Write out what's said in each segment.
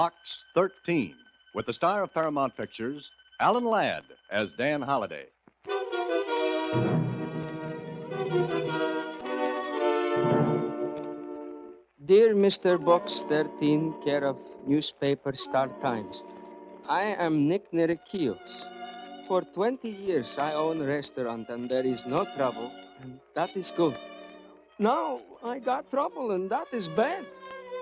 Box 13, with the star of Paramount Pictures, Alan Ladd, as Dan Holliday. Dear Mr. Box 13, care of newspaper Star Times, I am Nick Nerekios. For 20 years, I own a restaurant and there is no trouble, and that is good. Now, I got trouble and that is bad.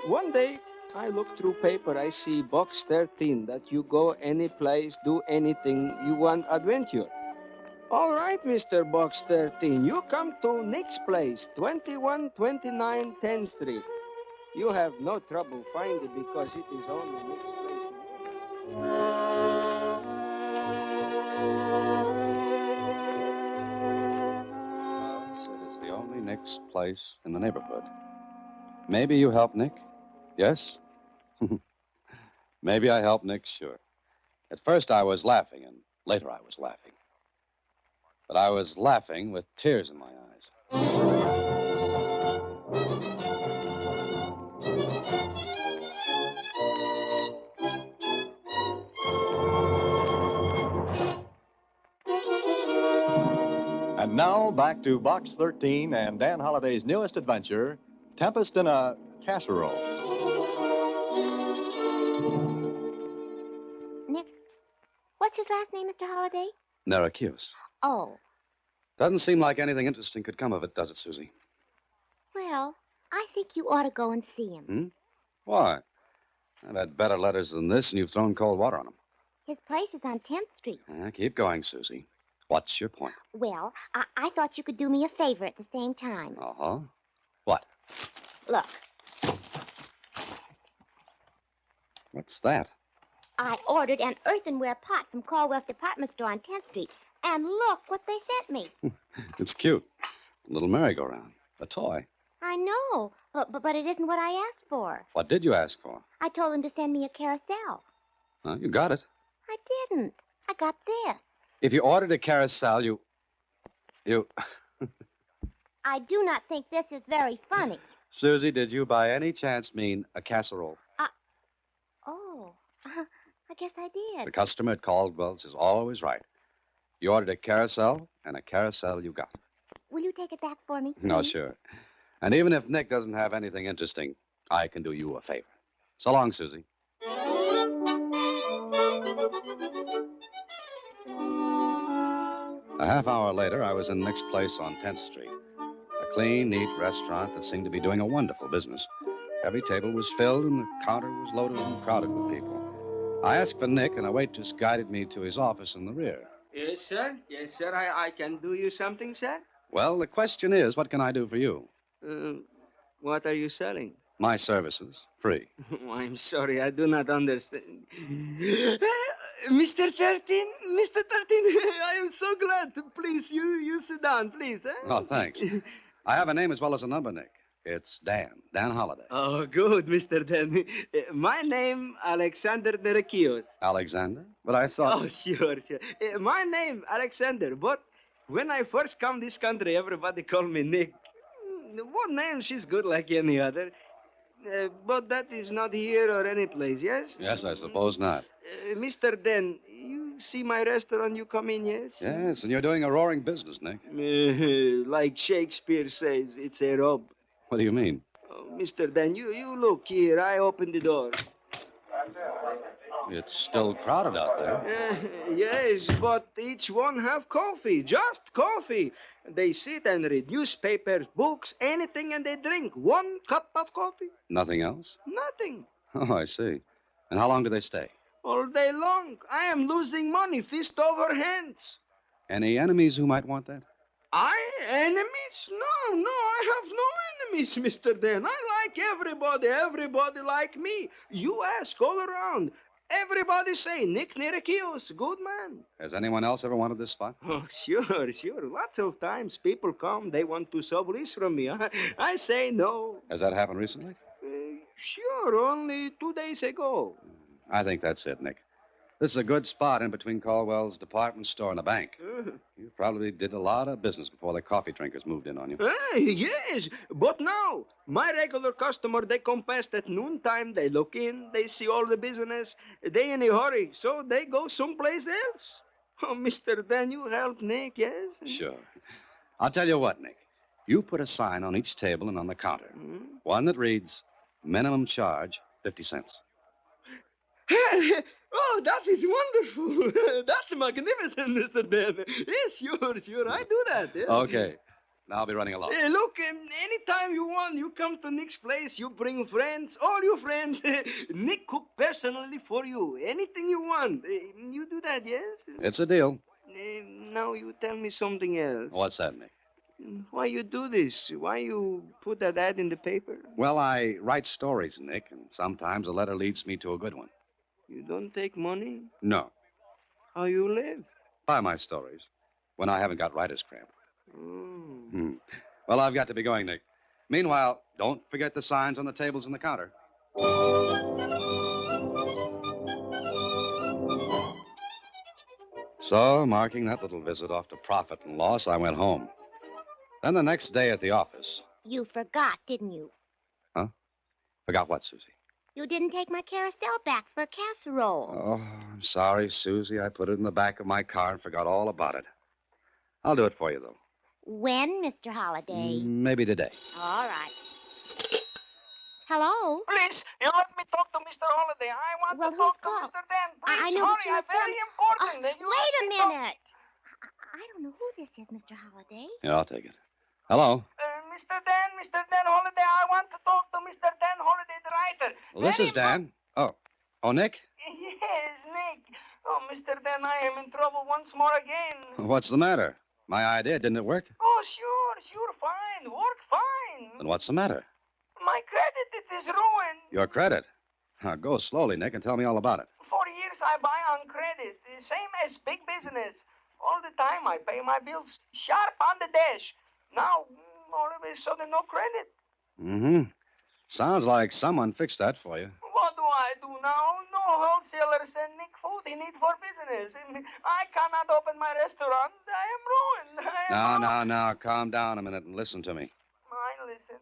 One day, I look through paper, I see Box 13, that you go any place, do anything you want adventure. All right, Mr. Box 13, you come to Nick's place, 2129 10th Street. You have no trouble finding it because it is only Nick's place. Said it's the only Nick's place in the neighborhood. Maybe you help Nick? Yes? Maybe I help Nick, sure. At first I was laughing, and later I was laughing. But I was laughing with tears in my eyes. And now, back to Box 13 and Dan Holliday's newest adventure, Tempest in a Casserole. Nick, what's his last name, Mr. Holliday? Nerekios. Oh, Doesn't seem like anything interesting could come of it, does it, Susie? well, I think you ought to go and see him. Why? I've had better letters than this, and you've thrown cold water on them. His place is on 10th Street. Keep going, Susie. What's your point? Well, I thought you could do me a favor at the same time. Uh-huh. What? Look, What's that? I ordered an earthenware pot from Caldwell's department store on 10th Street, and look what they sent me. It's cute. A little merry-go-round. A toy. I know, but it isn't what I asked for. What did you ask for? I told him to send me a carousel. Well, you got it. I didn't. I got this. If you ordered a carousel, you... I do not think this is very funny. Susie, did you by any chance mean a casserole? Oh, I guess I did. The customer at Caldwell's is always right. You ordered a carousel, and a carousel you got. Will you take it back for me? No, please? sure. And even if Nick doesn't have anything interesting, I can do you a favor. So long, Susie. A half hour later, I was in Nick's place on 10th Street. A clean, neat restaurant that seemed to be doing a wonderful business. Every table was filled and the counter was loaded and crowded with people. I asked for Nick, and a waitress guided me to his office in the rear. Yes, sir. Yes, sir. I can do you something, sir. Well, the question is, what can I do for you? What are you selling? My services, free. Oh, I'm sorry, I do not understand. Mr. 13, I am so glad. Please, you sit down, please. Eh? Oh, thanks. I have a name as well as a number, Nick. It's Dan Holliday. Oh, good, Mr. Dan. My name, Alexander Nerekios. Alexander? But I thought... Oh, sure. My name, Alexander, but when I first come this country, everybody call me Nick. One name, she's good like any other. But that is not here or any place, yes? Yes, I suppose not. Mr. Dan, you see my restaurant, you come in, yes? Yes, and you're doing a roaring business, Nick. Like Shakespeare says, it's a rob. What do you mean? Oh, Mr. Dan, you look here. I open the door. It's still crowded out there. Yes, but each one have coffee, just coffee. They sit and read newspapers, books, anything, and they drink 1 cup of coffee. Nothing else? Nothing. Oh, I see. And how long do they stay? All day long. I am losing money, fist over hands. Any enemies who might want that? Enemies? No, I have no enemies, Mr. Dan. I like everybody like me. You ask all around. Everybody say, Nick Nerekios, good man. Has anyone else ever wanted this spot? Oh, sure. Lots of times people come, they want to sublease from me. I say no. Has that happened recently? Sure, only 2 days ago. I think that's it, Nick. This is a good spot in between Caldwell's department store and a bank. Uh, You probably did a lot of business before the coffee drinkers moved in on you. yes, but now, my regular customer, they come past at noontime, they look in, they see all the business, they in a hurry, so they go someplace else. Oh, Mr. Dan, you help Nick, yes? Sure. I'll tell you what, Nick. You put a sign on each table and on the counter. One that reads, minimum charge, 50 cents. Oh, that is wonderful. That's magnificent, Mr. Dan. Yes, sure, I do that. Yes. Okay. Now I'll be running along. Look, anytime you want, you come to Nick's place, you bring friends, all your friends. Nick cook personally for you. Anything you want. You do that, yes? It's a deal. Now you tell me something else. What's that, Nick? Why you do this? Why you put that ad in the paper? Well, I write stories, Nick, and sometimes a letter leads me to a good one. You don't take money? No. How you live? Buy my stories when I haven't got writer's cramp. Oh. Well, I've got to be going, Nick. Meanwhile, don't forget the signs on the tables and the counter. So, marking that little visit off to profit and loss, I went home. Then the next day at the office. You forgot, didn't you? Huh? Forgot what, Susie? You didn't take my carousel back for casserole. Oh, I'm sorry, Susie. I put it in the back of my car and forgot all about it. I'll do it for you, though. When, Mr. Holliday? Maybe today. All right. Hello? Please, you let me talk to Mr. Holliday. I want Well, to talk to who's Mr. Dan. I Please, know, but hurry. you're I'm very important. You Wait a let me talk- minute. I don't know who this is, Mr. Holliday. Yeah, I'll take it. Hello? Mr. Dan Holliday, I want to talk to Mr. Dan Holliday, the writer. Well, this is Dan. Oh, Nick? Yes, Nick. Oh, Mr. Dan, I am in trouble once more again. What's the matter? My idea, didn't it work? Oh, sure, fine. Work fine. Then what's the matter? My credit, it is ruined. Your credit. Go slowly, Nick, and tell me all about it. For years I buy on credit, the same as big business. All the time I pay my bills sharp on the dash. Now, all of a sudden, no credit. Mm-hmm. Sounds like someone fixed that for you. What do I do now? No wholesaler send Nick food he need for business. I cannot open my restaurant. I am ruined. Now, calm down a minute and listen to me. I listen.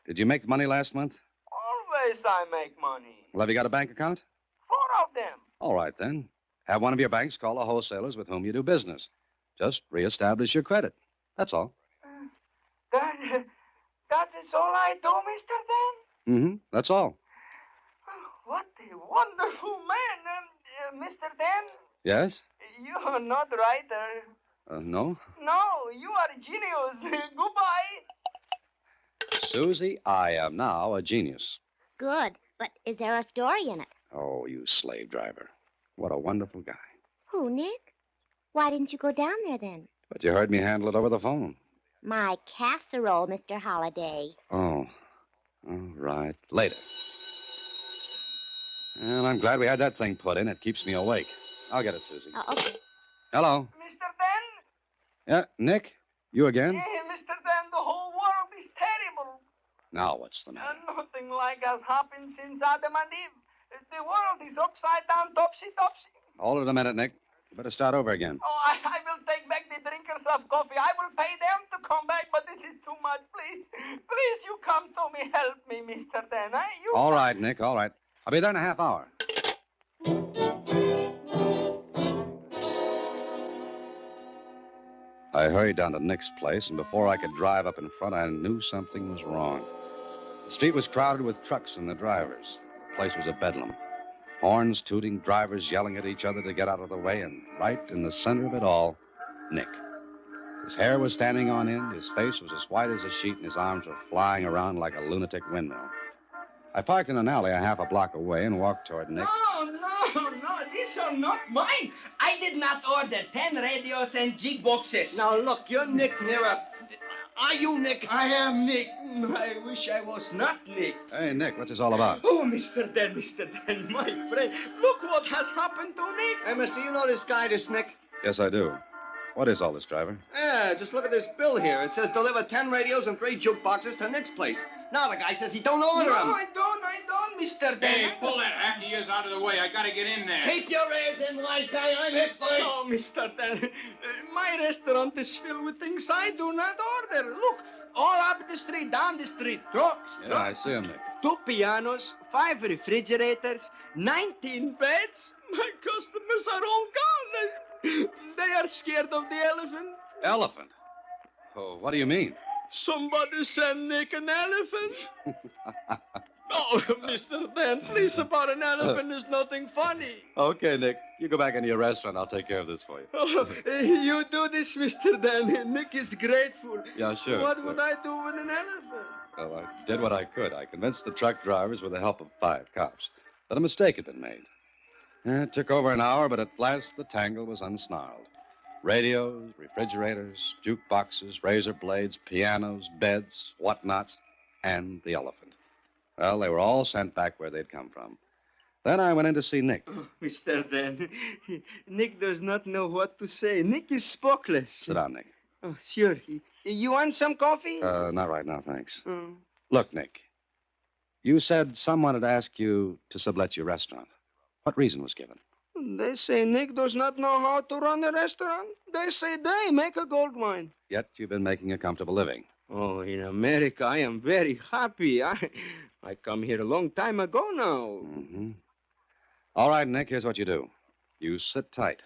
Did you make money last month? Always I make money. Well, have you got a bank account? 4 of them. All right, then. Have one of your banks call the wholesalers with whom you do business. Just reestablish your credit. That's all. That is all I do, Mr. Dan? Mm-hmm. That's all. What a wonderful man. Mr. Dan? Yes? You are not writer. No? No, you are a genius. Goodbye. Susie, I am now a genius. Good, but is there a story in it? Oh, you slave driver. What a wonderful guy. Who, Nick? Why didn't you go down there then? But you heard me handle it over the phone. My casserole, Mr. Holliday. Oh. All right. Later. And I'm glad we had that thing put in. It keeps me awake. I'll get it, Susie. Okay. Hello. Mr. Dan? Yeah, Nick? You again? Mr. Dan, the whole world is terrible. Now what's the matter? Nothing like has happened since Adam and Eve. The world is upside down, topsy-topsy. Hold it a minute, Nick. You better start over again. Oh, I will take back the drinkers of coffee. I will pay them to come back, but this is too much. Please, you come to me. Help me, Mr. Dan. All right, Nick, all right. I'll be there in a half hour. I hurried down to Nick's place, and before I could drive up in front, I knew something was wrong. The street was crowded with trucks and the drivers. The place was a bedlam. Horns tooting, drivers yelling at each other to get out of the way, and right in the center of it all, Nick. His hair was standing on end, his face was as white as a sheet, and his arms were flying around like a lunatic windmill. I parked in an alley a half a block away and walked toward Nick. No, these are not mine. I did not order 10 radios and jig boxes. Now, look, you're Nick Nira. Are you Nick? I am Nick. I wish I was not Nick. Hey, Nick, what's this all about? Oh, Mr. Dan, my friend. Look what has happened to Nick. Hey, mister, you know this guy, this Nick? Yes, I do. What is all this, driver? Yeah, just look at this bill here. It says deliver 10 radios and 3 jukeboxes to Nick's place. Now the guy says he don't order No, them. I don't. Mr. Dan. Hey, pull that hack of yours out of the way. I gotta get in there. Keep your ears in, wise guy. I'm hit first. Oh, Mr. Dan, my restaurant is filled with things I do not order. Look, all up the street, down the street, trucks. Yeah, I see him, Nick. 2 pianos, 5 refrigerators, 19 beds. My customers are all gone. They are scared of the elephant. Elephant? Oh, what do you mean? Somebody send Nick an elephant. Oh, Mr. Dan, please, about an elephant is nothing funny. Okay, Nick. You go back into your restaurant. I'll take care of this for you. Oh, you do this, Mr. Dan. Nick is grateful. Yeah, sure. What would I do with an elephant? Well, I did what I could. I convinced the truck drivers with the help of 5 cops that a mistake had been made. It took over an hour, but at last the tangle was unsnarled. Radios, refrigerators, jukeboxes, razor blades, pianos, beds, whatnots, and the elephant. Well, they were all sent back where they'd come from. Then I went in to see Nick. Oh, Mr. Dan, Nick does not know what to say. Nick is spokeless. Sit down, Nick. Oh, sure. You want some coffee? Not right now, thanks. Oh. Look, Nick, you said someone had asked you to sublet your restaurant. What reason was given? They say Nick does not know how to run a restaurant. They say they make a gold mine. Yet you've been making a comfortable living. Oh, in America, I am very happy. I come here a long time ago now. Mm-hmm. All right, Nick, here's what you do. You sit tight.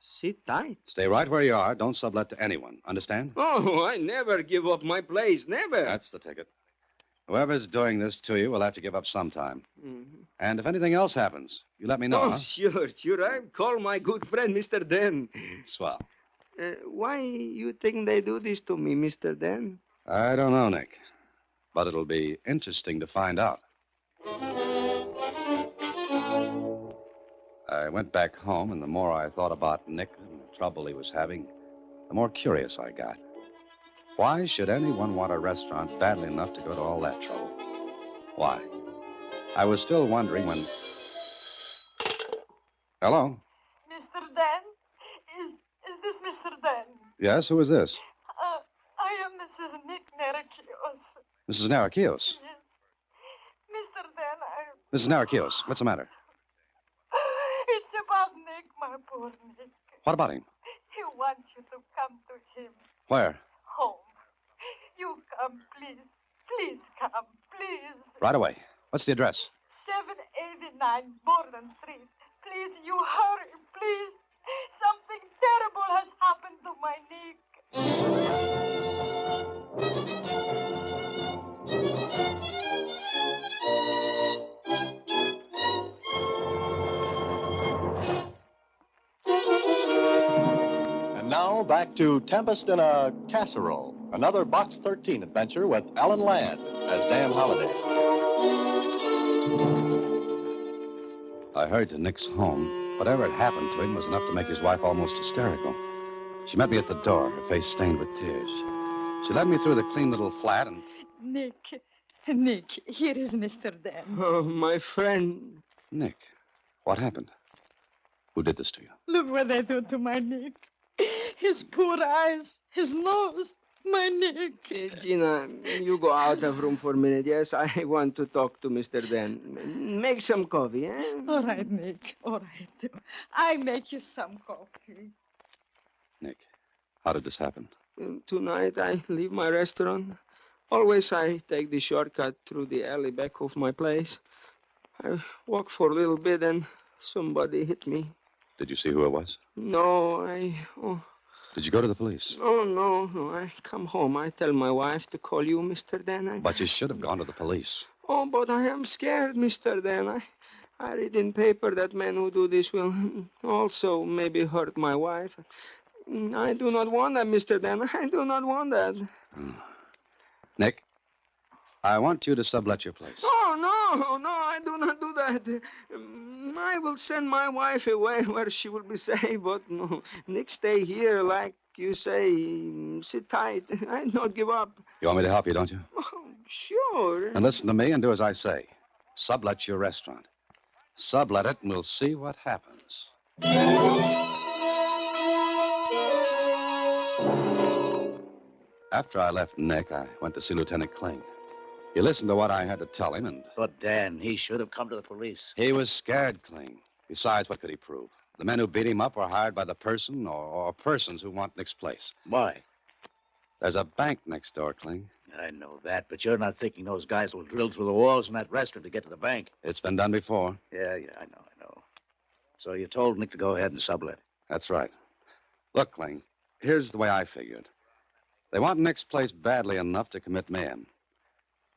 Sit tight. Stay right where you are. Don't sublet to anyone. Understand? Oh, I never give up my place. Never. That's the ticket. Whoever's doing this to you will have to give up sometime. Mm-hmm. And if anything else happens, you let me know, Oh, huh? sure. I call my good friend, Mr. Dan. Swell. Why you think they do this to me, Mr. Dan? I don't know, Nick. But it'll be interesting to find out. I went back home, and the more I thought about Nick and the trouble he was having, the more curious I got. Why should anyone want a restaurant badly enough to go to all that trouble? Why? I was still wondering when... Hello? Mr. Dan? Is this Mr. Dan? Yes, who is this? I am Mrs. Nick Nerakios. Mrs. Narakios. Yes. Mr. Dan, Mrs. Narakios, what's the matter? It's about Nick, my poor Nick. What about him? He wants you to come to him. Where? Home. You come, please. Please come, please. Right away. What's the address? 789 Borden Street. Please, you hurry, please. Something terrible has happened to my Nick. And now back to Tempest in a Casserole, another Box 13 adventure with Alan Ladd as Dan Holliday. I hurried to Nick's home. Whatever had happened to him was enough to make his wife almost hysterical. She met me at the door, her face stained with tears. She led me through the clean little flat and... Nick, here is Mr. Dan. Oh, my friend. Nick, what happened? Who did this to you? Look what they do to my Nick. His poor eyes, his nose, my Nick. Gina, you go out of room for a minute. Yes, I want to talk to Mr. Dan. Make some coffee, eh? All right, Nick, all right. I make you some coffee. Nick, how did this happen? Tonight I leave my restaurant. Always I take the shortcut through the alley back of my place. I walk for a little bit and somebody hit me. Did you see who it was? No, Did you go to the police? No. I come home. I tell my wife to call you, Mr. Dan. But you should have gone to the police. Oh, but I am scared, Mr. Dan. I read in paper that men who do this will also maybe hurt my wife. I do not want that, Mr. Dan. I do not want that. Nick, I want you to sublet your place. Oh, no, I do not do that. I will send my wife away where she will be safe, but no, Nick, stay here, like you say, sit tight. I not give up. You want me to help you, don't you? Oh, sure. And listen to me and do as I say. Sublet your restaurant. Sublet it and we'll see what happens. After I left Nick, I went to see Lieutenant Kling. He listened to what I had to tell him, and But, Dan, he should have come to the police. he was scared, Kling. Besides, what could he prove? The men who beat him up were hired by the person or persons who want Nick's place. Why? There's a bank next door, Kling. I know that, but you're not thinking those guys will drill through the walls in that restaurant to get to the bank. It's been done before. Yeah, I know. So you told Nick to go ahead and sublet. That's right. Look, Kling, here's the way I figured. They want Nick's place badly enough to commit mayhem.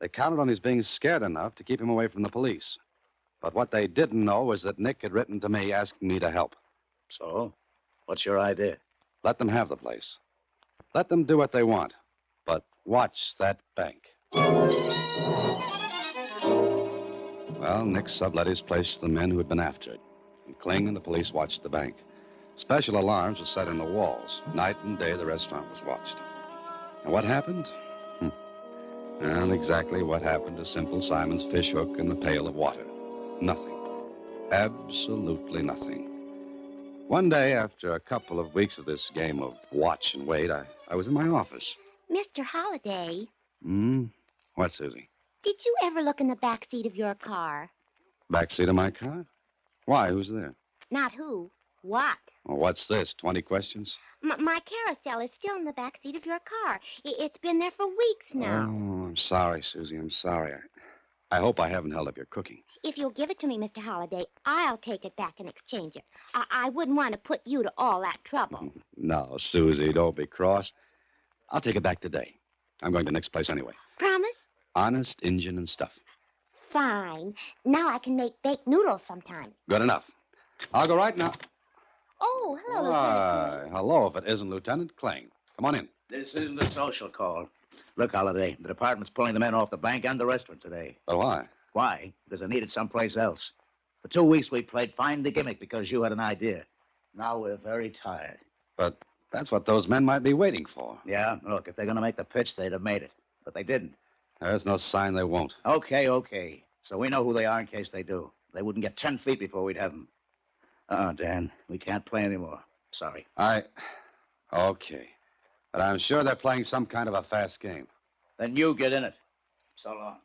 They counted on his being scared enough to keep him away from the police. But what they didn't know was that Nick had written to me asking me to help. So, what's your idea? Let them have the place. Let them do what they want. But watch that bank. Well, Nick sublet his place to the men who had been after it. And Kling and the police watched the bank. Special alarms were set in the walls. Night and day, the restaurant was watched. And what happened? And exactly what happened to Simple Simon's fish hook and the pail of water. Nothing. Absolutely nothing. One day, after a couple of weeks of this game of watch and wait, I was in my office. Mr. Holliday, What, Susie? did you ever look in the back seat of your car? Back seat of my car? Why? Who's there? Not who, what? Well, what's this? 20 questions? My carousel is still in the back seat of your car. It's been there for weeks now. Oh, I'm sorry, Susie. I'm sorry. I hope I haven't held up your cooking. If you'll give it to me, Mr. Holliday, I'll take it back and exchange it. I wouldn't want to put you to all that trouble. No, Susie, don't be cross. I'll take it back today. I'm going to Nick's place anyway. Promise? Honest Injun and stuff. Fine. Now I can make baked noodles sometime. Good enough. I'll go right now. Oh, hello, Why, hello, if it isn't Lieutenant Kling. Come on in. This isn't a social call. Look, Holliday, the department's pulling the men off the bank and the restaurant today. But why? Why? Because they needed someplace else. For 2 weeks, we played Find the Gimmick because you had an idea. Now we're very tired. But that's what those men might be waiting for. Yeah, look, if they're going to make the pitch, they'd have made it. But they didn't. There's no sign they won't. Okay. So we know who they are in case they do. They wouldn't get 10 feet before we'd have them. Dan, we can't play anymore. Sorry. Okay. But I'm sure they're playing some kind of a fast game. Then you get in it. So long.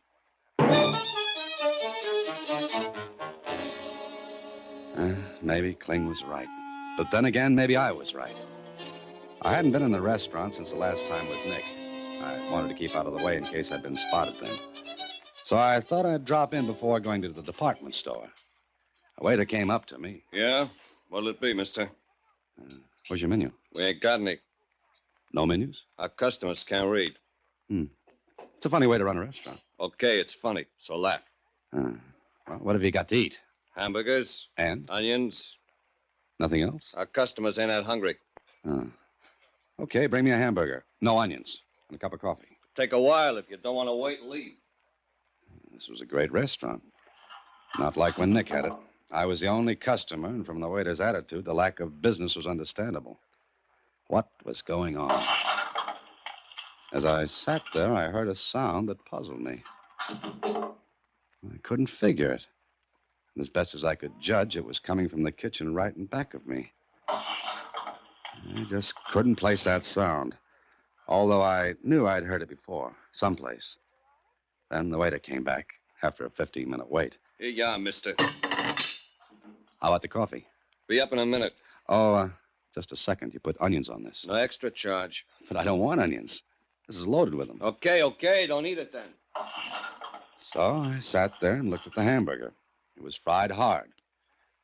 Maybe Kling was right. But then again, maybe I was right. I hadn't been in the restaurant since the last time with Nick. I wanted to keep out of the way in case I'd been spotted then. So I thought I'd drop in before going to the department store. A waiter came up to me. Yeah? What'll it be, mister? Where's your menu? We ain't got any. No menus? Our customers can't read. It's a funny way to run a restaurant. Okay, it's funny, so laugh. Well, what have you got to eat? Hamburgers, And? onions. Nothing else? Our customers ain't that hungry. Okay, bring me a hamburger. No onions. And a cup of coffee. Take a while if you don't want to wait and leave. This was a great restaurant. Not like when Nick had it. I was the only customer, and from the waiter's attitude, the lack of business was understandable. What was going on? As I sat there, I heard a sound that puzzled me. I couldn't figure it. And as best as I could judge, it was coming from the kitchen right in back of me. I just couldn't place that sound, although I knew I'd heard it before, someplace. Then the waiter came back after a 15-minute wait. Here you are, mister. How about the coffee? Be up in a minute. Oh, just a second. You put onions on this. No extra charge. But I don't want onions. This is loaded with them. Okay. Don't eat it then. So I sat there and looked at the hamburger. It was fried hard,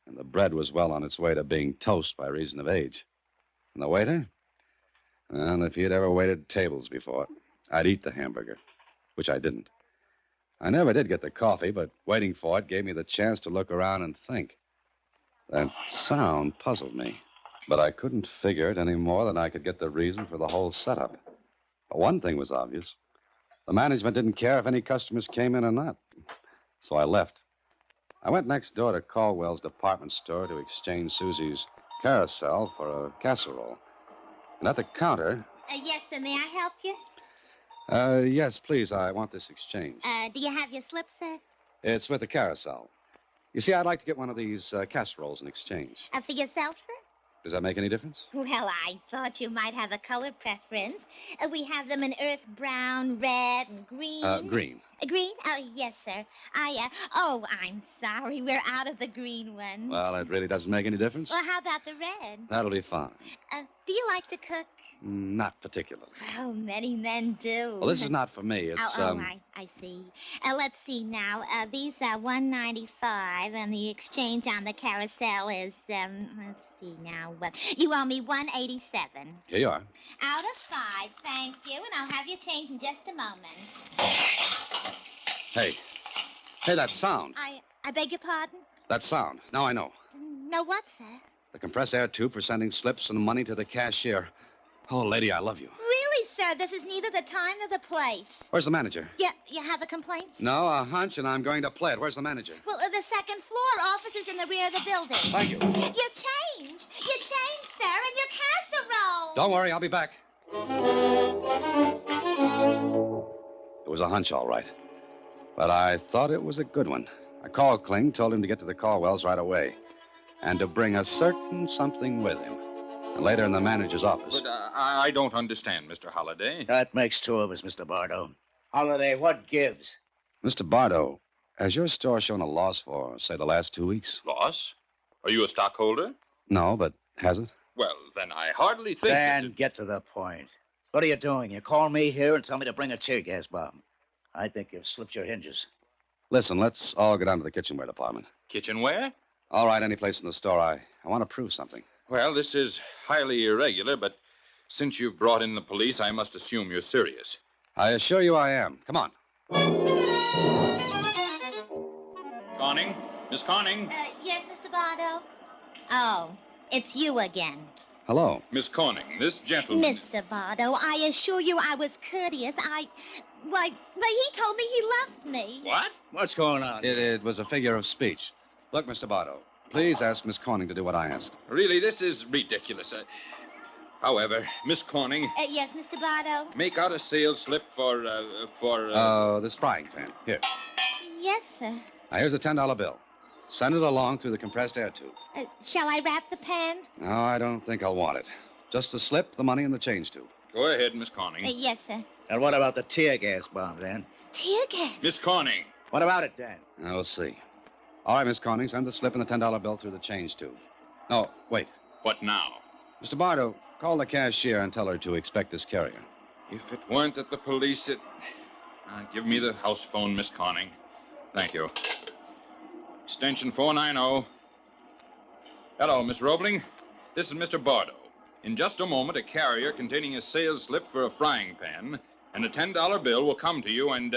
and the bread was well on its way to being toast by reason of age. And the waiter? Well, if he had ever waited tables before, I'd eat the hamburger, which I didn't. I never did get the coffee, but waiting for it gave me the chance to look around and think. That sound puzzled me, but I couldn't figure it any more than I could get the reason for the whole setup. But one thing was obvious. The management didn't care if any customers came in or not. So I left. I went next door to Caldwell's department store to exchange Susie's carousel for a casserole. And at the counter... Yes, sir. May I help you? Yes, please. I want this exchange. Do you have your slip, sir? It's with the carousel. You see, I'd like to get one of these casseroles in exchange. For yourself, sir? Does that make any difference? Well, I thought you might have a color preference. We have them in earth brown, red, and green. Green. Green? Oh, yes, sir. I'm sorry. We're out of the green one. Well, it really doesn't make any difference. Well, how about the red? That'll be fine. Do you like to cook? Not particularly. Oh, many men do. Well, this is not for me. It's, I see. Let's see now. These are $1.95, and the exchange on the carousel is, let's see now. You owe me $1.87. Here you are. Out of 5, thank you, and I'll have your change in just a moment. Hey, that sound. I beg your pardon? That sound. Now I know. No what, sir? The compressed air tube for sending slips and money to the cashier. Oh, lady, I love you. Really, sir? This is neither the time nor the place. Where's the manager? Yeah, you have a complaint? No, a hunch, and I'm going to play it. Where's the manager? Well, the second floor. Office is in the rear of the building. Thank you. Your change, sir, and your casserole. Don't worry, I'll be back. It was a hunch, all right. But I thought it was a good one. I called Kling, told him to get to the Caldwells right away, and to bring a certain something with him. And later in the manager's office. But I don't understand, Mr. Holliday. That makes 2 of us, Mr. Bardo. Holliday, what gives? Mr. Bardo, has your store shown a loss for, say, the last 2 weeks? Loss? Are you a stockholder? No, but has it? Well, then I hardly think... Dan, get to the point. What are you doing? You call me here and tell me to bring a tear gas bomb. I think you've slipped your hinges. Listen, let's all go down to the kitchenware department. Kitchenware? All right, any place in the store. I want to prove something. Well, this is highly irregular, but since you've brought in the police, I must assume you're serious. I assure you I am. Come on. Conning? Miss Conning? Yes, Mr. Bardo? Oh, it's you again. Hello. Miss Conning, this gentleman... Mr. Bardo, I assure you I was courteous. But he told me he loved me. What? What's going on? It was a figure of speech. Look, Mr. Bardo, please ask Miss Corning to do what I asked. Really, this is ridiculous. However, Miss Corning... Yes, Mr. Bardo? Make out a sales slip for... This frying pan. Here. Yes, sir. Now, here's a $10 bill. Send it along through the compressed air tube. Shall I wrap the pan? No, I don't think I'll want it. Just the slip, the money, and the change tube. Go ahead, Miss Corning. Yes, sir. And what about the tear gas bomb, Dan? Tear gas? Miss Corning. What about it, Dan? Now, we'll see. All right, Miss Corning, send the slip and the $10 bill through the change tube. No, wait. What now? Mr. Bardo, call the cashier and tell her to expect this carrier. If it weren't at the police, it... give me the house phone, Miss Corning. Thank you. Extension 490. Hello, Miss Roebling. This is Mr. Bardo. In just a moment, a carrier containing a sales slip for a frying pan and a $10 bill will come to you and...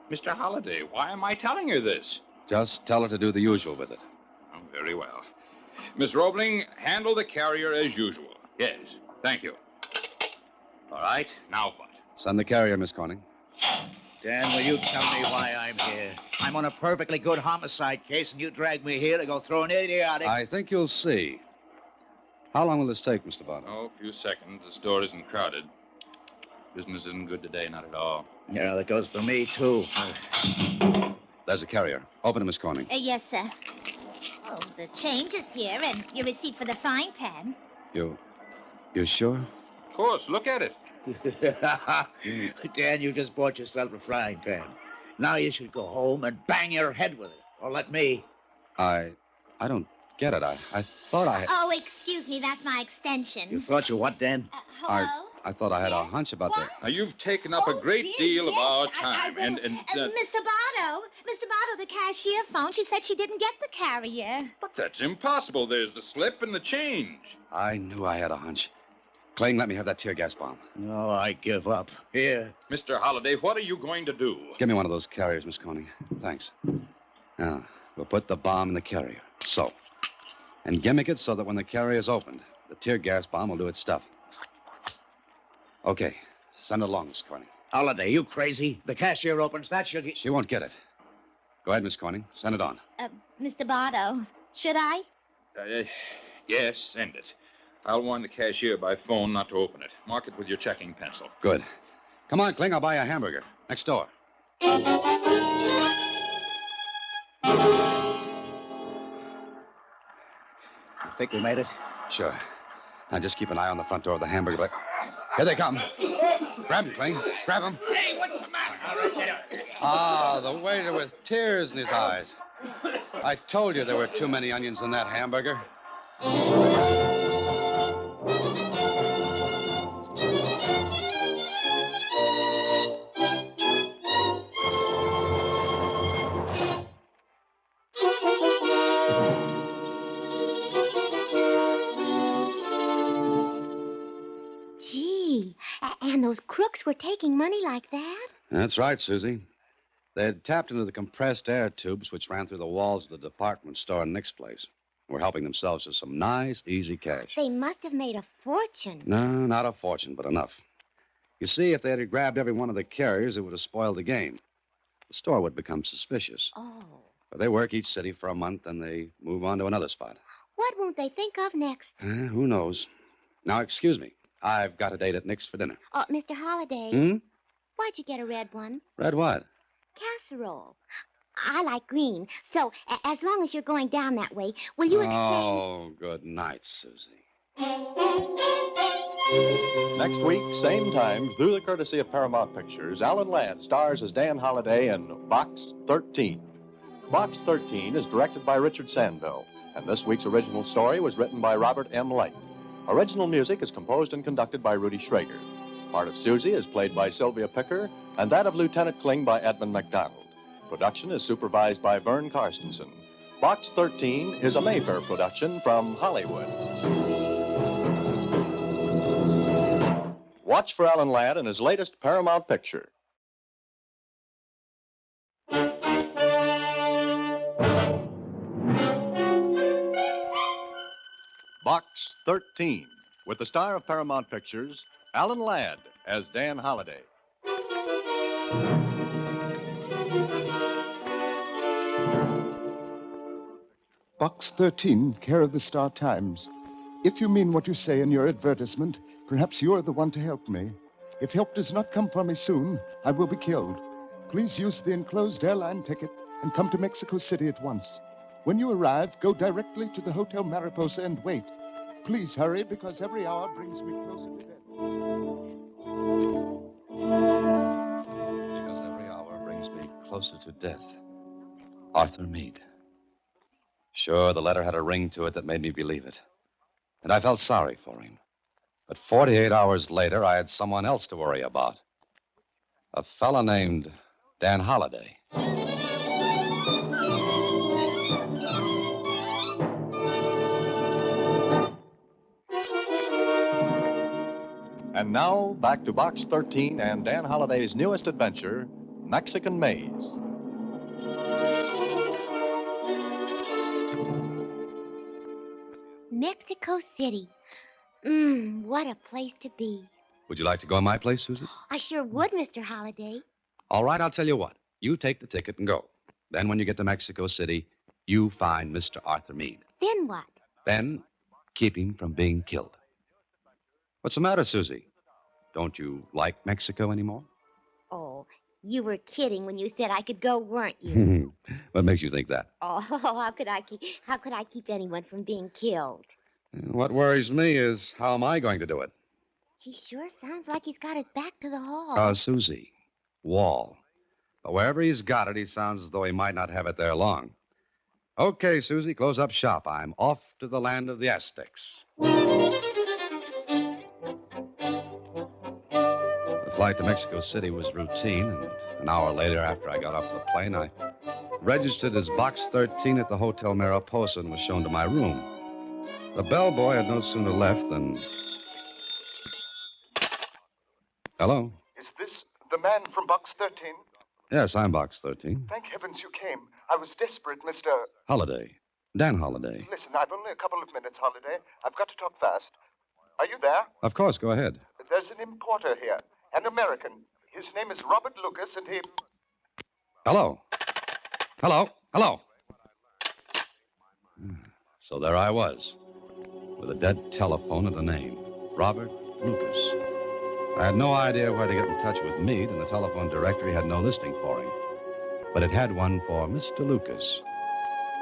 Mr. Holliday, why am I telling her this? Just tell her to do the usual with it. Oh, very well. Miss Roebling, handle the carrier as usual. Yes, thank you. All right, now what? Send the carrier, Miss Corning. Dan, will you tell me why I'm here? I'm on a perfectly good homicide case, and you drag me here to go through an idiotic... I think you'll see. How long will this take, Mr. Bardo? Oh, a few seconds. The store isn't crowded. Business isn't good today, not at all. Yeah, that goes for me, too. There's a carrier. Open it, Miss Corning. Yes, sir. Oh, the change is here, and your receipt for the frying pan. You sure? Of course, look at it. Dan, you just bought yourself a frying pan. Now you should go home and bang your head with it. Or let me. I don't get it. I thought I... Oh, excuse me, that's my extension. You thought you what, Dan? Hello? I thought I had a hunch about that. Now, you've taken up a great deal of our time, Mr. Bardo, the cashier phoned. She said she didn't get the carrier. But that's impossible. There's the slip and the change. I knew I had a hunch. Kling, let me have that tear gas bomb. No, I give up. Here. Mr. Holliday, what are you going to do? Give me one of those carriers, Miss Corning. Thanks. Now, we'll put the bomb in the carrier. So. And gimmick it so that when the carrier's opened, the tear gas bomb will do its stuff. Okay. Send it along, Miss Corning. Holliday, you crazy? The cashier opens that, she'll get... She won't get it. Go ahead, Miss Corning. Send it on. Mr. Bardo, should I? Yes, send it. I'll warn the cashier by phone not to open it. Mark it with your checking pencil. Good. Come on, Kling. I'll buy you a hamburger. Next door. You think we made it? Sure. Now just keep an eye on the front door of the hamburger place. Here they come. Grab him, Cling. Grab him. Hey, what's the matter? All right, get up. Ah, the waiter with tears in his eyes. I told you there were too many onions in that hamburger. Gee, and those crooks were taking money like that? That's right, Susie. They had tapped into the compressed air tubes which ran through the walls of the department store in Nick's place. Were helping themselves to some nice, easy cash. They must have made a fortune. No, not a fortune, but enough. You see, if they had grabbed every one of the carriers, it would have spoiled the game. The store would become suspicious. Oh. But they work each city for a month, and they move on to another spot. What won't they think of next? Who knows? Now, excuse me. I've got a date at Nick's for dinner. Oh, Mr. Holliday. Hmm? Why'd you get a red one? Red what? Casserole. I like green. So, as long as you're going down that way, will you exchange... Oh, good night, Susie. Next week, same time, through the courtesy of Paramount Pictures, Alan Ladd stars as Dan Holliday in Box 13. Box 13 is directed by Richard Sandville, and this week's original story was written by Robert M. Light. Original music is composed and conducted by Rudy Schrager. Part of Susie is played by Sylvia Picker, and that of Lieutenant Kling by Edmund McDonald. Production is supervised by Vern Karstensen. Box 13 is a Mayfair production from Hollywood. Watch for Alan Ladd in his latest Paramount picture. Box 13, with the star of Paramount Pictures, Alan Ladd as Dan Holliday. Box 13, care of the Star Times. If you mean what you say in your advertisement, perhaps you're the one to help me. If help does not come for me soon, I will be killed. Please use the enclosed airline ticket and come to Mexico City at once. When you arrive, go directly to the Hotel Mariposa and wait. Please hurry, because every hour brings me closer to death. Because every hour brings me closer to death. Arthur Meade. Sure, the letter had a ring to it that made me believe it. And I felt sorry for him. But 48 hours later, I had someone else to worry about. A fella named Dan Holliday. And now, back to Box 13 and Dan Holliday's newest adventure, Mexican Maze. Mexico City. What a place to be. Would you like to go in my place, Susan? I sure would, Mr. Holliday. All right, I'll tell you what. You take the ticket and go. Then when you get to Mexico City, you find Mr. Arthur Meade. Then what? Then keep him from being killed. What's the matter, Susie? Don't you like Mexico anymore? Oh, you were kidding when you said I could go, weren't you? What makes you think that? Oh, how could I keep anyone from being killed? What worries me is how am I going to do it? He sure sounds like he's got his back to the hall. Susie, wall. But wherever he's got it, he sounds as though he might not have it there long. Okay, Susie, close up shop. I'm off to the land of the Aztecs. The flight to Mexico City was routine, and an hour later, after I got off the plane, I registered as Box 13 at the Hotel Mariposa and was shown to my room. The bellboy had no sooner left than... Hello? Is this the man from Box 13? Yes, I'm Box 13. Thank heavens you came. I was desperate, Mr. Holliday. Dan Holliday. Listen, I've only a couple of minutes, Holliday. I've got to talk fast. Are you there? Of course, go ahead. There's an importer here, an American. His name is Robert Lucas, and he... Hello? Hello? Hello? So there I was, with a dead telephone and a name, Robert Lucas. I had no idea where to get in touch with Meade, and the telephone directory had no listing for him. But it had one for Mr. Lucas.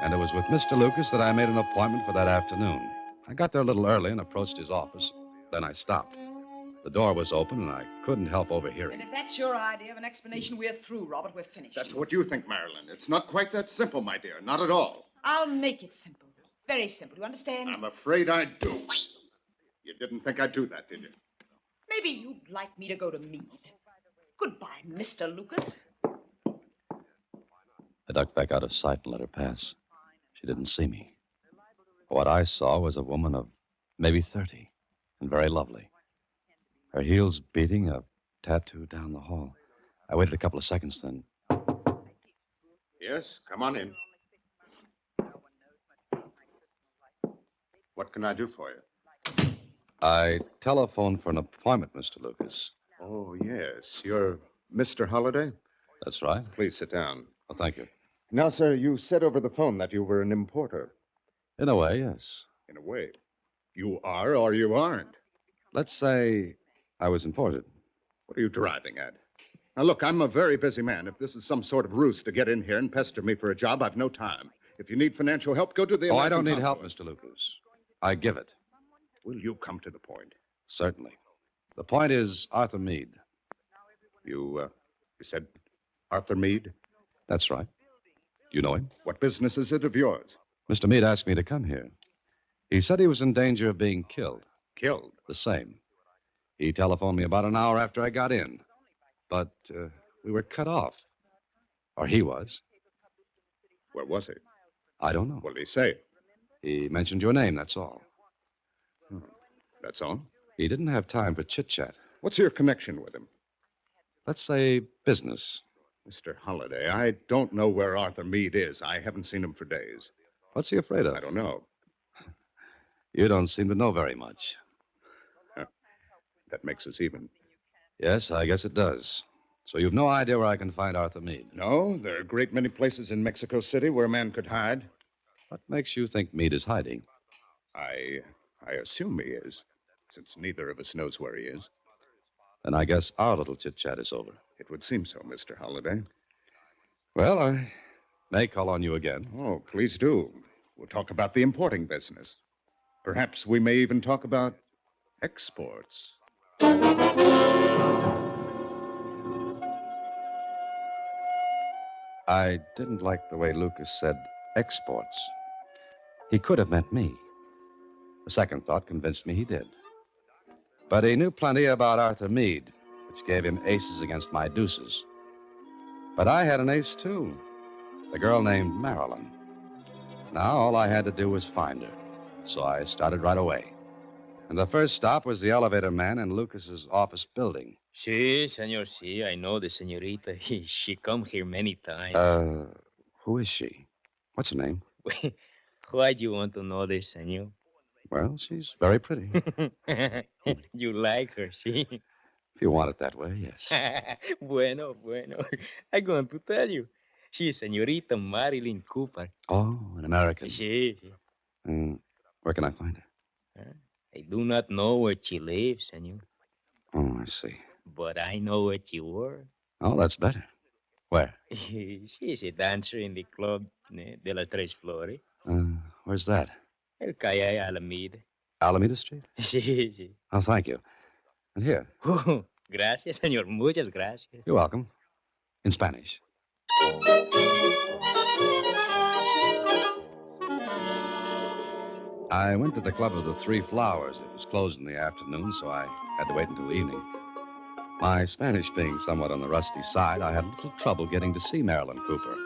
And it was with Mr. Lucas that I made an appointment for that afternoon. I got there a little early and approached his office. Then I stopped. The door was open, and I couldn't help And overhearing. if that's your idea of an explanation, we're through, Robert. We're finished. That's what you think, Marilyn. It's not quite that simple, my dear. Not at all. I'll make it simple. Very simple. You understand? I'm afraid I do. You didn't think I'd do that, did you? Maybe you'd like me to go to Meade. Goodbye, Mr. Lucas. I ducked back out of sight and let her pass. She didn't see me. What I saw was a woman of maybe 30, and very lovely. Her heels beating, a tattoo down the hall. I waited a couple of seconds, then. Yes, come on in. What can I do for you? I telephoned for an appointment, Mr. Lucas. Oh, yes. You're Mr. Holliday? That's right. Please sit down. Oh, thank you. Now, sir, you said over the phone that you were an importer. In a way, yes. In a way. You are or you aren't. Let's say I was imported. What are you driving at? Now, look, I'm a very busy man. If this is some sort of ruse to get in here and pester me for a job, I've no time. If you need financial help, go to the I American don't need help, consulate. Mr. Lucas. I give it. Will you come to the point? Certainly. The point is Arthur Meade. You said Arthur Meade? That's right. You know him? What business is it of yours? Mr. Meade asked me to come here. He said he was in danger of being killed. Killed? The same. He telephoned me about an hour after I got in. But we were cut off. Or he was. Where was he? I don't know. What did he say? He mentioned your name, that's all. That's all? He didn't have time for chit-chat. What's your connection with him? Let's say business. Mr. Holliday, I don't know where Arthur Meade is. I haven't seen him for days. What's he afraid of? I don't know. You don't seem to know very much. That makes us even. Yes, I guess it does. So you've no idea where I can find Arthur Meade? No, there are a great many places in Mexico City where a man could hide. What makes you think Meade is hiding? I assume he is, since neither of us knows where he is. Then I guess our little chit-chat is over. It would seem so, Mr. Holliday. Well, I may call on you again. Oh, please do. We'll talk about the importing business. Perhaps we may even talk about exports. I didn't like the way Lucas said exports. He could have meant me. The second thought convinced me he did. But he knew plenty about Arthur Meade, which gave him aces against my deuces. But I had an ace, too. The girl named Marilyn. Now all I had to do was find her. So I started right away. And the first stop was the elevator man in Lucas's office building. Sí, senor, sí. I know the señorita. She come here many times. Who is she? What's her name? Why do you want to know this, senor? Well, she's very pretty. You like her, see? If you want it that way, yes. Bueno. I'm going to tell you. She's señorita Marilyn Cooper. Oh, an American. Sí. Where can I find her? I do not know where she lives, senor. Oh, I see. But I know where she works. Oh, that's better. Where? She's a dancer in the club de las Tres Flores. Where's that? El Calle Alameda. Alameda Street? Sí. Oh, thank you. And here. Gracias, señor. Muchas gracias. You're welcome. In Spanish. I went to the Club of the Three Flowers. It was closed in the afternoon, so I had to wait until evening. My Spanish being somewhat on the rusty side, I had a little trouble getting to see Marilyn Cooper.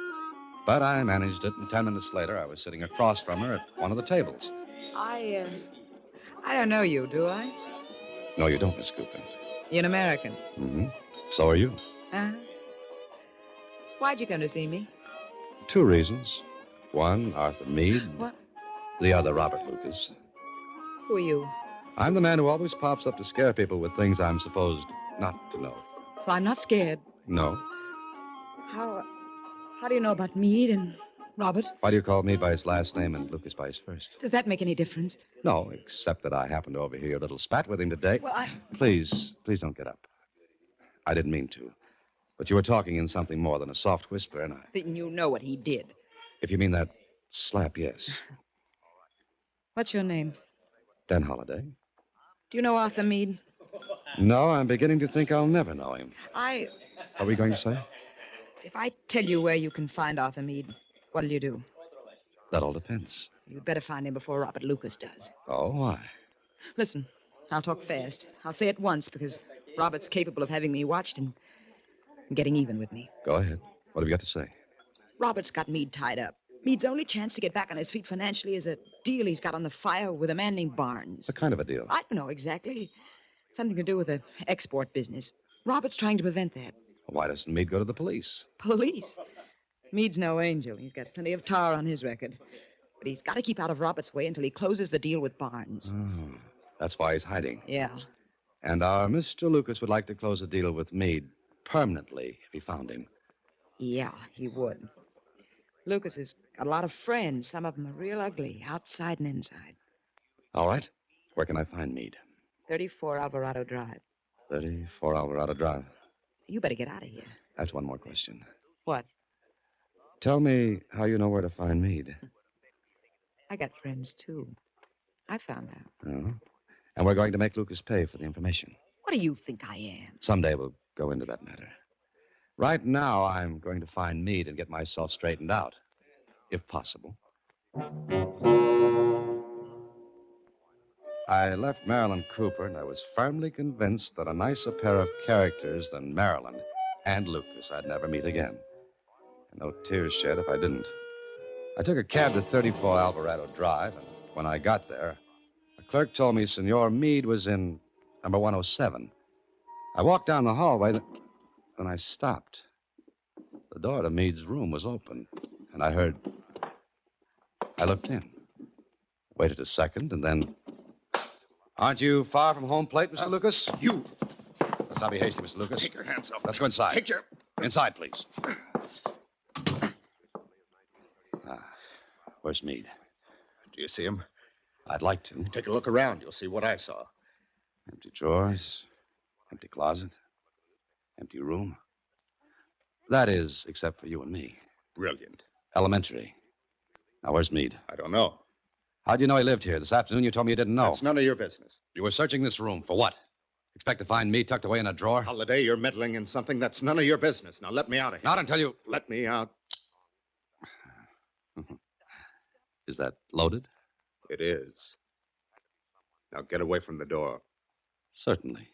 But I managed it, and 10 minutes later, I was sitting across from her at one of the tables. I don't know you, do I? No, you don't, Miss Cooper. You're an American. Mm-hmm. So are you. Uh-huh. Why'd you come to see me? 2 reasons. One, Arthur Meade. What? The other, Robert Lucas. Who are you? I'm the man who always pops up to scare people with things I'm supposed not to know. Well, I'm not scared. No. How do you know about Meade and Robert? Why do you call me by his last name and Lucas by his first? Does that make any difference? No, except that I happened to overhear your little spat with him today. Well, Please don't get up. I didn't mean to. But you were talking in something more than a soft whisper, and Then you know what he did. If you mean that slap, yes. What's your name? Dan Holliday. Do you know Arthur Meade? No, I'm beginning to think I'll never know him. I... What are we going to say? If I tell you where you can find Arthur Meade, what'll you do? That all depends. You'd better find him before Robert Lucas does. Oh, why? Listen, I'll talk fast. I'll say it once because Robert's capable of having me watched and getting even with me. Go ahead. What have you got to say? Robert's got Meade tied up. Meade's only chance to get back on his feet financially is a deal he's got on the fire with a man named Barnes. What kind of a deal? I don't know exactly. Something to do with the export business. Robert's trying to prevent that. Why doesn't Meade go to the police? Police? Meade's no angel. He's got plenty of tar on his record. But he's got to keep out of Robert's way until he closes the deal with Barnes. Oh, that's why he's hiding. Yeah. And our Mr. Lucas would like to close a deal with Meade permanently if he found him. Yeah, he would. Lucas has got a lot of friends. Some of them are real ugly, outside and inside. All right. Where can I find Meade? 34 Alvarado Drive. 34 Alvarado Drive. You better get out of here. That's one more question. What? Tell me how you know where to find Meade. I got friends, too. I found out. Oh? And we're going to make Lucas pay for the information. What do you think I am? Someday we'll go into that matter. Right now, I'm going to find Meade and get myself straightened out, if possible. I left Marilyn Cooper, and I was firmly convinced that a nicer pair of characters than Marilyn and Lucas I'd never meet again. And no tears shed if I didn't. I took a cab to 34 Alvarado Drive, and when I got there, a clerk told me Senor Meade was in number 107. I walked down the hallway, then I stopped. The door to Meade's room was open, and I looked in. Waited a second, and then... Aren't you far from home plate, Mr. Lucas? You! Let's not be hasty, Mr. Lucas. Take your hands off. Let's go inside. Take your... Inside, please. Where's Meade? Do you see him? I'd like to. Take a look around. You'll see what I saw. Empty drawers, empty closet, empty room. That is, except for you and me. Brilliant. Elementary. Now, where's Meade? I don't know. How'd you know he lived here? This afternoon you told me you didn't know. That's none of your business. You were searching this room. For what? Expect to find Meade tucked away in a drawer? Holiday, you're meddling in something that's none of your business. Now let me out of here. Not until you... Let me out. Is that loaded? It is. Now get away from the door. Certainly.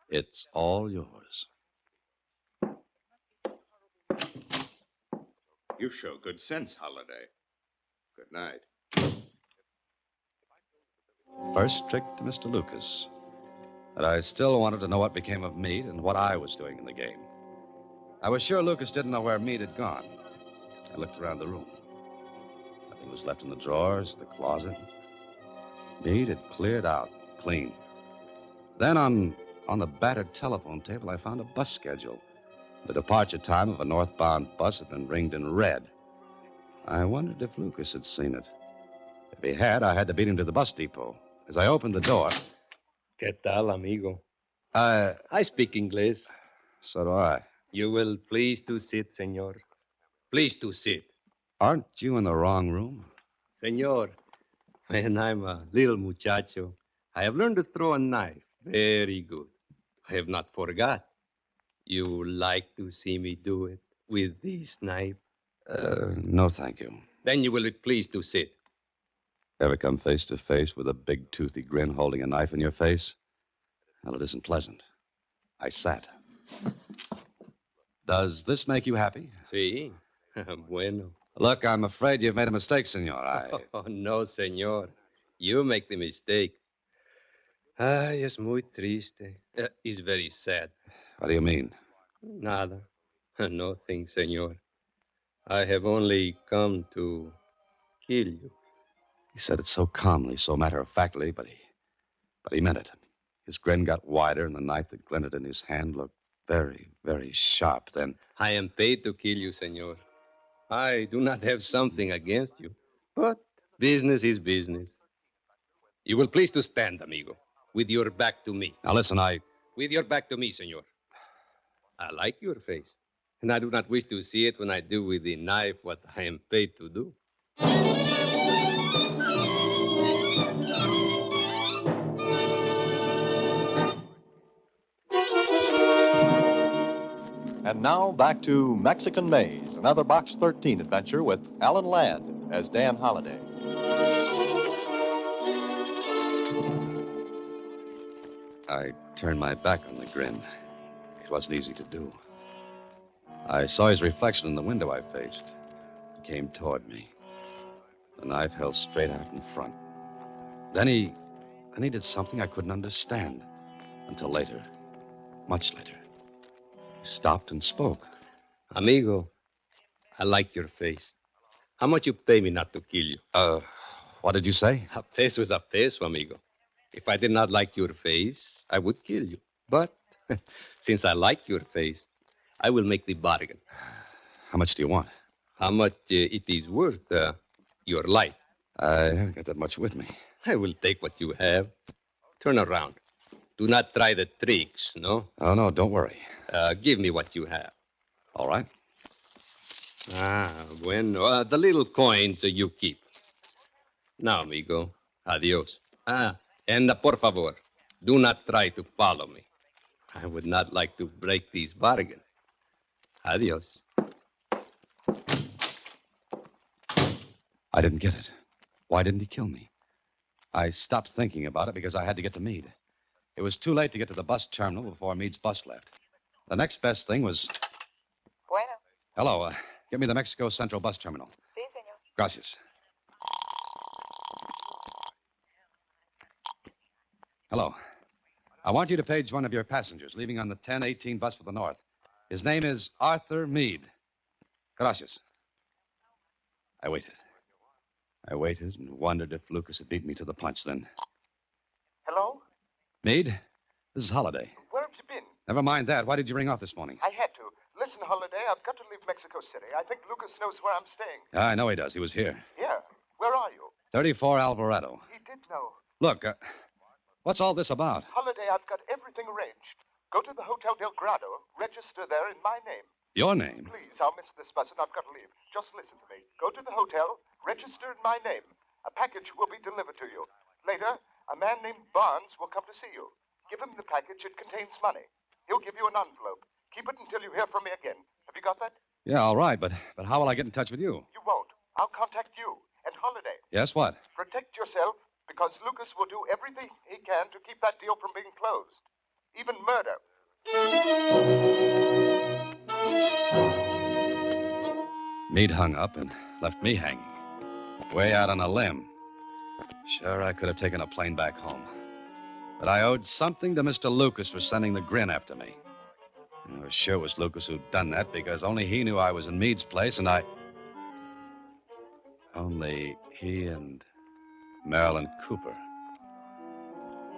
It's all yours. You show good sense, Holiday. Good night. First trick to Mr. Lucas. But I still wanted to know what became of Meade and what I was doing in the game. I was sure Lucas didn't know where Meade had gone. I looked around the room. Nothing was left in the drawers, the closet. Meade had cleared out, clean. Then on the battered telephone table, I found a bus schedule. The departure time of a northbound bus had been ringed in red. I wondered if Lucas had seen it. If he had, I had to beat him to the bus depot. As I opened the door... ¿Qué tal, amigo? I speak English. So do I. You will please to sit, senor. Please to sit. Aren't you in the wrong room? Senor, when I'm a little muchacho, I have learned to throw a knife. Very good. I have not forgot. You like to see me do it with this knife? No, thank you. Then you will be pleased to sit. Ever come face to face with a big, toothy grin holding a knife in your face? Well, it isn't pleasant. I sat. Does this make you happy? Sí. Bueno. Look, I'm afraid you've made a mistake, senor. Oh, no, senor. You make the mistake. Ay, es muy triste. It's very sad. What do you mean? Nada. Nothing, senor. I have only come to kill you. He said it so calmly, so matter-of-factly, but he meant it. His grin got wider, and the knife that glinted in his hand looked very, very sharp. Then... I am paid to kill you, senor. I do not have something against you, but business is business. You will please to stand, amigo, with your back to me. Now, listen, With your back to me, senor. I like your face, and I do not wish to see it when I do with the knife what I am paid to do. And now back to Mexican Maze, another Box 13 adventure with Alan Ladd as Dan Holliday. I turned my back on the grin. It wasn't easy to do. I saw his reflection in the window I faced. He came toward me. The knife held straight out in front. Then he did something I couldn't understand. Until later. Much later. He stopped and spoke. Amigo, I like your face. How much you pay me not to kill you? What did you say? A peso is a peso, amigo. If I did not like your face, I would kill you. But since I like your face, I will make the bargain. How much do you want? How much it is worth, your life. I haven't got that much with me. I will take what you have. Turn around. Do not try the tricks, no? Oh, no, don't worry. Give me what you have. All right. Bueno. The little coins you keep. Now, amigo. Adios. And por favor, do not try to follow me. I would not like to break this bargain. Adios. I didn't get it. Why didn't he kill me? I stopped thinking about it because I had to get to Meade. It was too late to get to the bus terminal before Meade's bus left. The next best thing was... Bueno. Hello, get me the Mexico Central bus terminal. Sí, señor. Gracias. Hello. I want you to page one of your passengers leaving on the 10:18 bus for the north. His name is Arthur Meade. Gracias. I waited. I waited and wondered if Lucas had beat me to the punch then. Hello? Meade, this is Holliday. Where have you been? Never mind that. Why did you ring off this morning? I had to. Listen, Holliday, I've got to leave Mexico City. I think Lucas knows where I'm staying. I know he does. He was here. Here? Where are you? 34 Alvarado. He did know. Look, what's all this about? Holliday, I've got everything arranged. Go to the Hotel Del Grado, register there in my name. Your name? Please, I'll miss this bus and I've got to leave. Just listen to me. Go to the hotel, register in my name. A package will be delivered to you. Later, a man named Barnes will come to see you. Give him the package. It contains money. He'll give you an envelope. Keep it until you hear from me again. Have you got that? Yeah, all right, but how will I get in touch with you? You won't. I'll contact you. And Holliday, Yes, what? protect yourself because Lucas will do everything he can to keep that deal from being closed. Even murder. Meade hung up and left me hanging. Way out on a limb. Sure, I could have taken a plane back home. But I owed something to Mr. Lucas for sending the grin after me. I was sure it was Lucas who'd done that because only he knew I was in Meade's place and only he and Marilyn Cooper.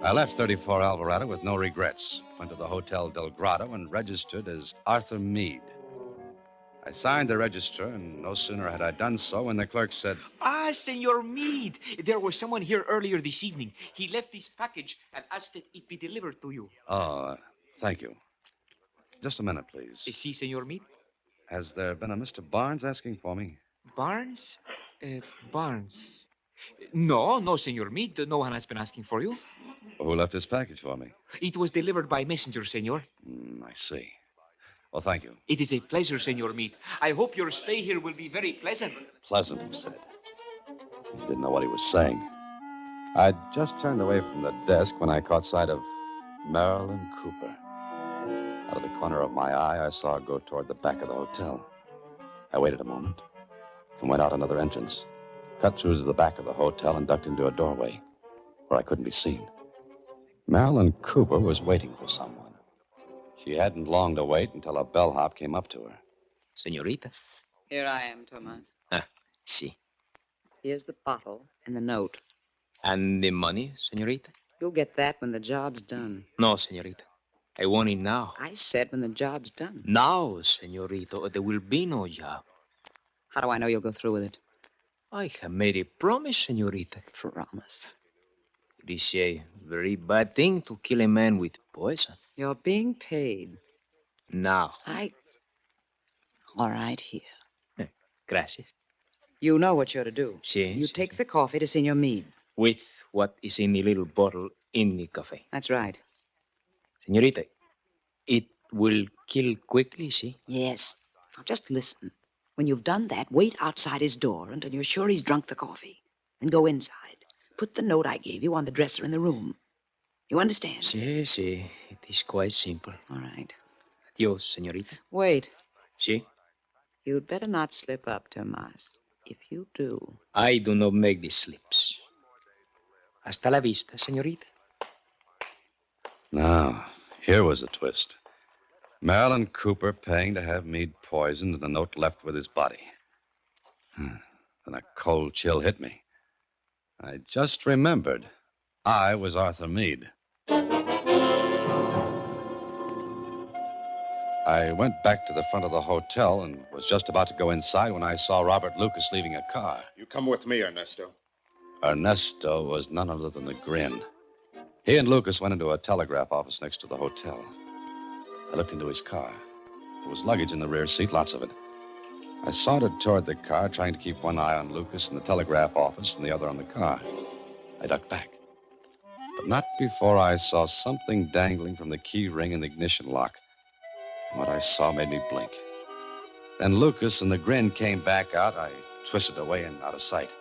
I left 34 Alvarado with no regrets. Went to the Hotel Del Grado and registered as Arthur Meade. I signed the register, and no sooner had I done so when the clerk said, Senor Meade. There was someone here earlier this evening. He left this package and asked that it be delivered to you. "Oh, thank you. Just a minute, please. Si, Senor Meade. Has there been a Mr. Barnes asking for me?" Barnes? Barnes. No, Senor Meade. No one has been asking for you. Who left this package for me? It was delivered by messenger, Senor. I see. Well, thank you. It is a pleasure, Senor Meade. I hope your stay here will be very pleasant. Pleasant, he said. He didn't know what he was saying. I'd just turned away from the desk when I caught sight of Marilyn Cooper. Out of the corner of my eye, I saw her go toward the back of the hotel. I waited a moment and went out another entrance, cut through to the back of the hotel and ducked into a doorway where I couldn't be seen. Marilyn Cooper was waiting for someone. She hadn't long to wait until a bellhop came up to her. Senorita. Here I am, Tomas. Si. Here's the bottle and the note. And the money, Senorita? You'll get that when the job's done. No, Senorita. I want it now. I said when the job's done. Now, Senorita, or there will be no job. How do I know you'll go through with it? I have made a promise, Senorita. Promise. It is a very bad thing to kill a man with poison. You're being paid. Now. All right, here. Gracias. You know what you're to do. Si. You take the coffee to Senor Meade. With what is in the little bottle in the cafe. That's right. Senorita, it will kill quickly, see? Yes. Now just listen. When you've done that, wait outside his door until you're sure he's drunk the coffee. Then go inside. Put the note I gave you on the dresser in the room. You understand? Si, si. It is quite simple. All right. Adios, señorita. Wait. Si? You'd better not slip up, Tomas. If you do... I do not make these slips. Hasta la vista, señorita. Now, here was a twist. Marilyn Cooper paying to have Meade poisoned and a note left with his body. Then a cold chill hit me. I just remembered. I was Arthur Meade. I went back to the front of the hotel and was just about to go inside when I saw Robert Lucas leaving a car. You come with me, Ernesto. Ernesto was none other than the Grin. He and Lucas went into a telegraph office next to the hotel. I looked into his car. There was luggage in the rear seat, lots of it. I sauntered toward the car, trying to keep one eye on Lucas in the telegraph office and the other on the car. I ducked back. But not before I saw something dangling from the key ring in the ignition lock. And what I saw made me blink. Then Lucas and the Grin came back out. I twisted away and out of sight.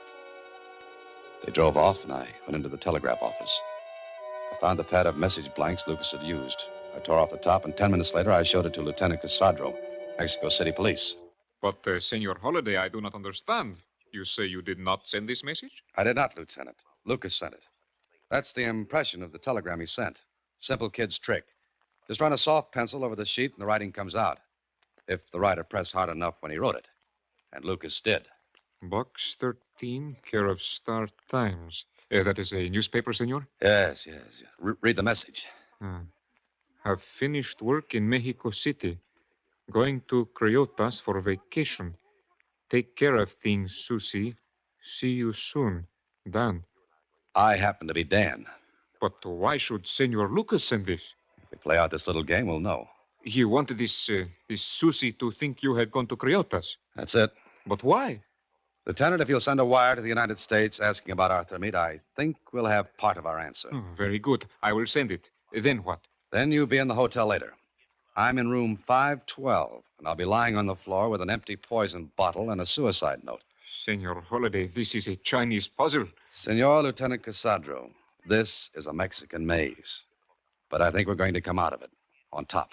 They drove off, and I went into the telegraph office. I found the pad of message blanks Lucas had used. I tore off the top, and 10 minutes later, I showed it to Lieutenant Casserole, Mexico City Police. But, Senor Holliday, I do not understand. You say you did not send this message? I did not, Lieutenant. Lucas sent it. That's the impression of the telegram he sent. Simple kid's trick. Just run a soft pencil over the sheet, and the writing comes out. If the writer pressed hard enough when he wrote it. And Lucas did. Box 13, care of Star Times. That is a newspaper, senor? Yes. Read the message. Have finished work in Mexico City. Going to Criotas for vacation. Take care of things, Susie. See you soon. Dan. I happen to be Dan. But why should Senor Lucas send this? If we play out this little game, we'll know. He wanted this Susie to think you had gone to Criotas. That's it. But why? Lieutenant, if you'll send a wire to the United States asking about Arthur Meade, I think we'll have part of our answer. Very good. I will send it. Then what? Then you'll be in the hotel later. I'm in room 512, and I'll be lying on the floor with an empty poison bottle and a suicide note. Senor Holliday, this is a Chinese puzzle. Senor Lieutenant Casadro, this is a Mexican maze. But I think we're going to come out of it on top.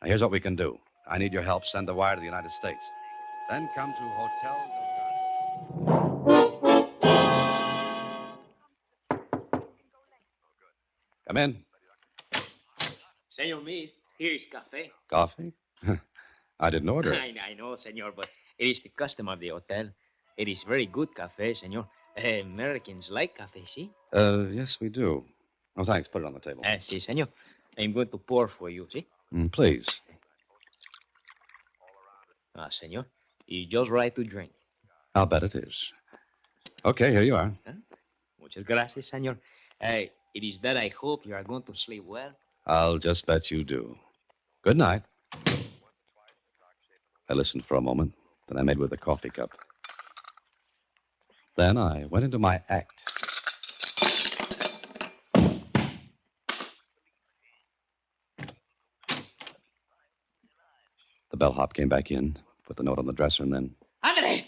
Now, here's what we can do. I need your help. Send the wire to the United States. Then come to Hotel... Come in. Senor Meade, here is cafe. Coffee? I didn't order it. I know, senor, but it is the custom of the hotel. It is very good cafe, senor. Americans like cafe, see? Yes, we do. Oh, thanks. Put it on the table. Si, senor. I'm going to pour for you, see? Please. Senor, it's just right to drink. I'll bet it is. Okay, here you are. Muchas gracias, senor. It is that I hope you are going to sleep well. I'll just bet you do. Good night. I listened for a moment, then I made with a coffee cup. Then I went into my act. The bellhop came back in, put the note on the dresser, and then... Ándale!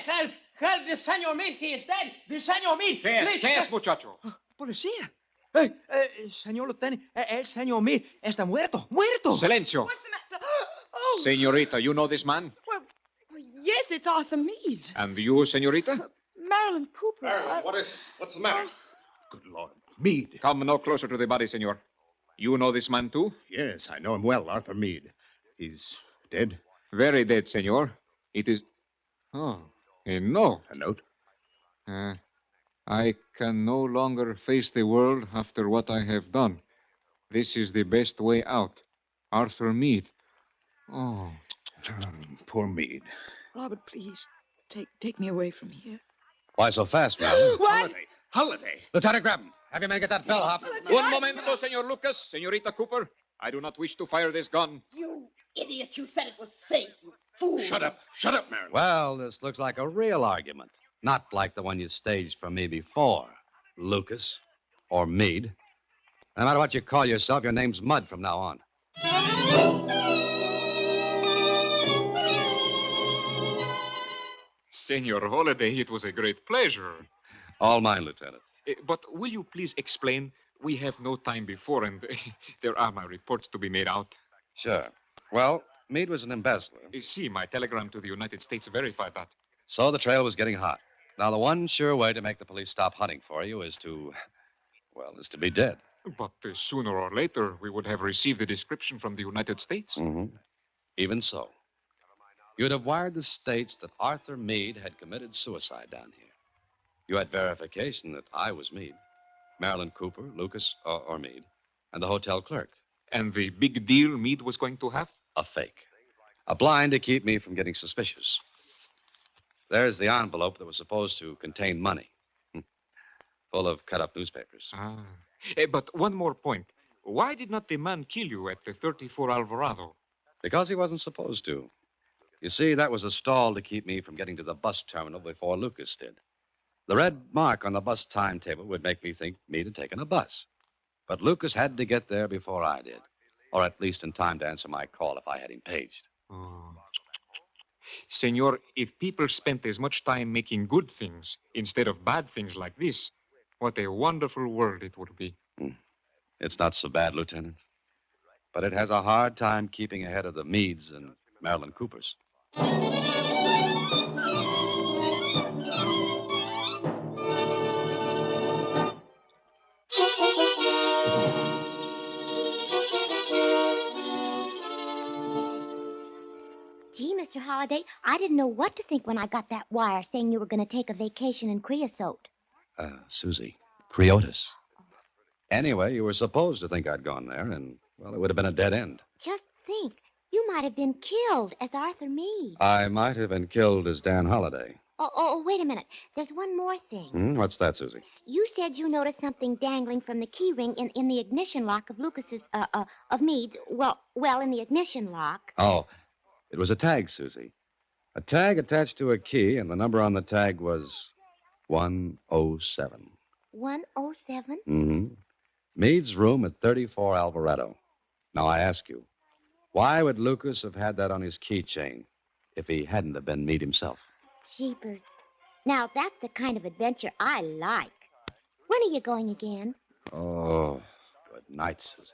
Help! Help! The Senor Meade, he is dead! The Senor Meade! ¿Qué es, muchacho? Policía. Señor lieutenant, el señor Meade está muerto. Silencio. What's the matter? Oh! Senorita, you know this man? Well, yes, it's Arthur Meade. And you, senorita? Marilyn Cooper. Marilyn, what is it? What's the matter? Good Lord. Meade. Come no closer to the body, senor. You know this man, too? Yes, I know him well, Arthur Meade. He's dead. Very dead, senor. It is... Oh, a note. A note? I can no longer face the world after what I have done. This is the best way out. Arthur Meade. Oh. Poor Meade. Robert, please, take me away from here. Why so fast, Marilyn? What? Holiday. Lieutenant, grab him. Have your men get that bellhop. Un momento, senor Lucas. Senorita Cooper. I do not wish to fire this gun. You idiot, you said it was safe, you fool. Shut up, Marilyn. Well, this looks like a real argument. Not like the one you staged for me before, Lucas or Meade. No matter what you call yourself, your name's Mud from now on. Senor Holliday, it was a great pleasure. All mine, Lieutenant. But will you please explain? We have no time before, and there are my reports to be made out. Sure. Well, Meade was an embezzler. See, my telegram to the United States verified that. So the trail was getting hot. Now, the one sure way to make the police stop hunting for you is to be dead. But sooner or later, we would have received a description from the United States. Mm-hmm. Even so, you'd have wired the States that Arthur Meade had committed suicide down here. You had verification that I was Meade, Marilyn Cooper, Lucas, or Meade, and the hotel clerk. And the big deal Meade was going to have? A fake. A blind to keep me from getting suspicious. There's the envelope that was supposed to contain money. Full of cut-up newspapers. But one more point. Why did not the man kill you at the 34 Alvarado? Because he wasn't supposed to. You see, that was a stall to keep me from getting to the bus terminal before Lucas did. The red mark on the bus timetable would make me think Meade had taken a bus. But Lucas had to get there before I did. Or at least in time to answer my call if I had him paged. Oh. Senor, if people spent as much time making good things instead of bad things like this, what a wonderful world it would be. It's not so bad, Lieutenant. But it has a hard time keeping ahead of the Meades and Marilyn Coopers. Gee, Mr. Holliday, I didn't know what to think when I got that wire saying you were going to take a vacation in creosote. Susie, Creotis. Anyway, you were supposed to think I'd gone there, and, well, it would have been a dead end. Just think, you might have been killed as Arthur Meade. I might have been killed as Dan Holliday. Oh, wait a minute. There's one more thing. What's that, Susie? You said you noticed something dangling from the key ring in the ignition lock of Lucas's, of Meade's, well, in the ignition lock. Oh, it was a tag, Susie. A tag attached to a key, and the number on the tag was 107. 107? Mm-hmm. Meade's room at 34 Alvarado. Now, I ask you, why would Lucas have had that on his keychain if he hadn't have been Meade himself? Jeepers. Now, that's the kind of adventure I like. When are you going again? Oh, good night, Susie.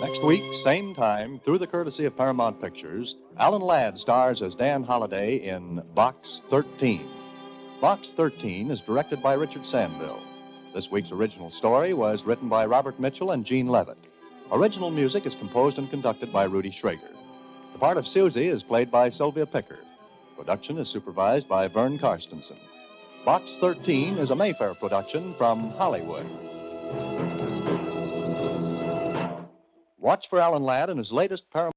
Next week, same time, through the courtesy of Paramount Pictures, Alan Ladd stars as Dan Holliday in Box 13. Box 13 is directed by Richard Sandville. This week's original story was written by Robert Mitchell and Gene Levitt. Original music is composed and conducted by Rudy Schrager. The part of Susie is played by Sylvia Picker. Production is supervised by Vern Karstensen. Box 13 is a Mayfair production from Hollywood. Watch for Alan Ladd in his latest Paramount